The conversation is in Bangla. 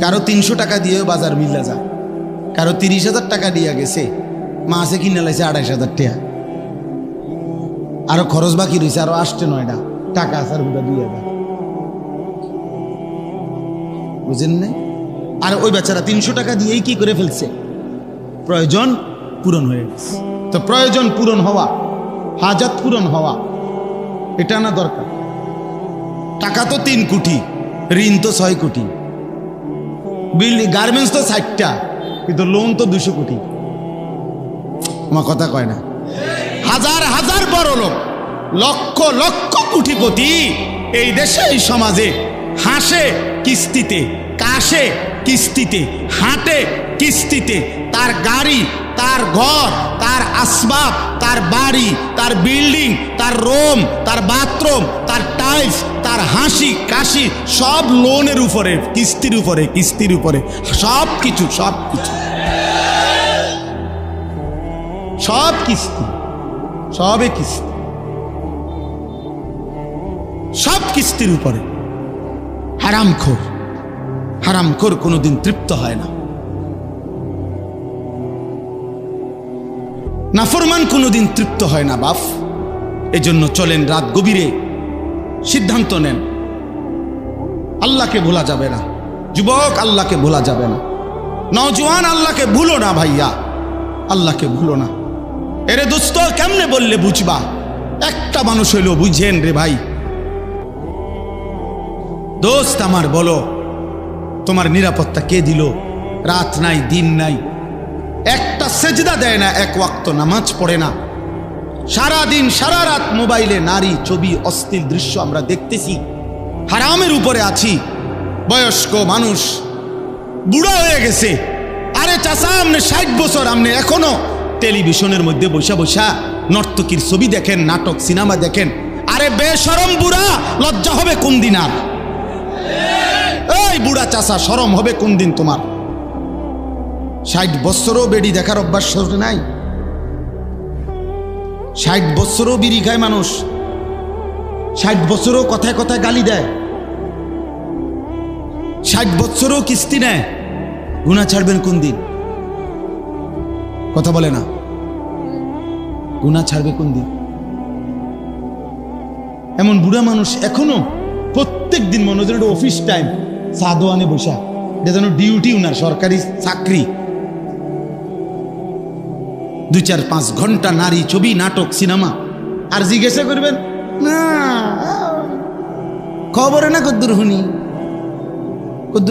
কারো ৩০০ টাকা দিয়ে বাজার মিল্লা যায়, কারো ৩০,০০০ টাকা দিয়া গেছে, মাছে কিনে লাইছে ২৮,০০০ টাকা, আরো খরচ বাকি রয়েছে আরো ৮-৯টা টাকা আছে আর ২,০০০। বুঝেন নাই? আর ওই বেচারা ৩০০ টাকা দিয়েই কি করে ফেলছে, প্রয়োজন পূরণ হয়ে গেছে। তো প্রয়োজন পূরণ হওয়া, হাজাত পূরণ হওয়া, এটা না দরকার। টাকা তো ৩ কোটি, ঋণ তো ৬ কোটি, বিল্ডিং গার্মেন্টস তো ৬০টা, কিন্তু লোন তো ২০০ কোটি। আমার কথা কয় না? হাজার হাজার বড় লোক, লক্ষ লক্ষ কোটিপতি এই দেশে এই সমাজে হাসে কিস্তিতে, কাশে কিস্তিতে, হাঁটে কিস্তিতে, তার গাড়ি, তার ঘর, তার আসবাব, তার বাড়ি, তার বিল্ডিং, তার রুম, তার বাথরুম, তার টাইলস, তার হাসি কাশি সব লোনের উপরে, কিস্তির উপরে, কিস্তির উপরে, সব কিছু, সব কিছু, সব কিস্তি, সবে কিস্তি, সব কিস্তির উপরে। হারামখোর, হারামখোর কোনোদিন তৃপ্ত হয় না, নাফরমান কোনোদিন তৃপ্ত হয় না বাপ। এজন্য চলেন রাত গভীরে সিদ্ধান্ত নেন, আল্লাহকে ভোলা যাবে না। যুবক, আল্লাহকে ভোলা যাবে না। নওজোয়ান, আল্লাহকে ভুলো না ভাইয়া, আল্লাহকে ভুলো না। এরে দোস্ত, কেমনে বললে বুঝবা? একটা মানুষ হইলো বুঝেন রে ভাই। দোস্ত আমার, বলো তোমার নিরাপত্তা কে দিল? রাত নাই, দিন নাই, একটা সেজদা দেয় না, এক ওয়াক্ত নামাজ পড়ে না, সারা দিন সারা রাত মোবাইলে নারী ছবি, অশ্লীল দৃশ্য আমরা দেখতেছি, হারামের উপরে আছি। বয়স্ক মানুষ, বুড়া হয়ে গেছে। আরে চাচা, আপনি ৬০ বছর, আপনি এখনো টেলিভিশনের মধ্যে বসা বসা নর্তকীর ছবি দেখেন, নাটক সিনেমা দেখেন। আরে বেশরম বুড়া, লজ্জা হবে কোন দিন? আর এই বুড়া চাচা, শরম হবে কোন দিন তোমার? ৬০ বছরও বেড়ি দেখার অভ্যাস নাই, ৬০ বছরও বিড়ি খায় মানুষ, ৬০ বছরও কথায় কথায় গালি দেয়, ৬০ বছরও কিস্তি নেয়। গুনাহ ছাড়বেন কোন দিন? কথা বলে না, গুনাহ ছাড়বে কোন দিন? এমন বুড়া মানুষ এখনো প্রত্যেক দিন মনে হয় অফিস টাইম সাদোয়ানে বসা, এটা যেন ডিউটি, উনার সরকারি চাকরি। ২-৪-৫ ঘন্টা নারী ছবি, নাটক, সিনেমা। আর জিজ্ঞাসা করবেন না খবরে না কদ্দুর হুনি, কদ্দুর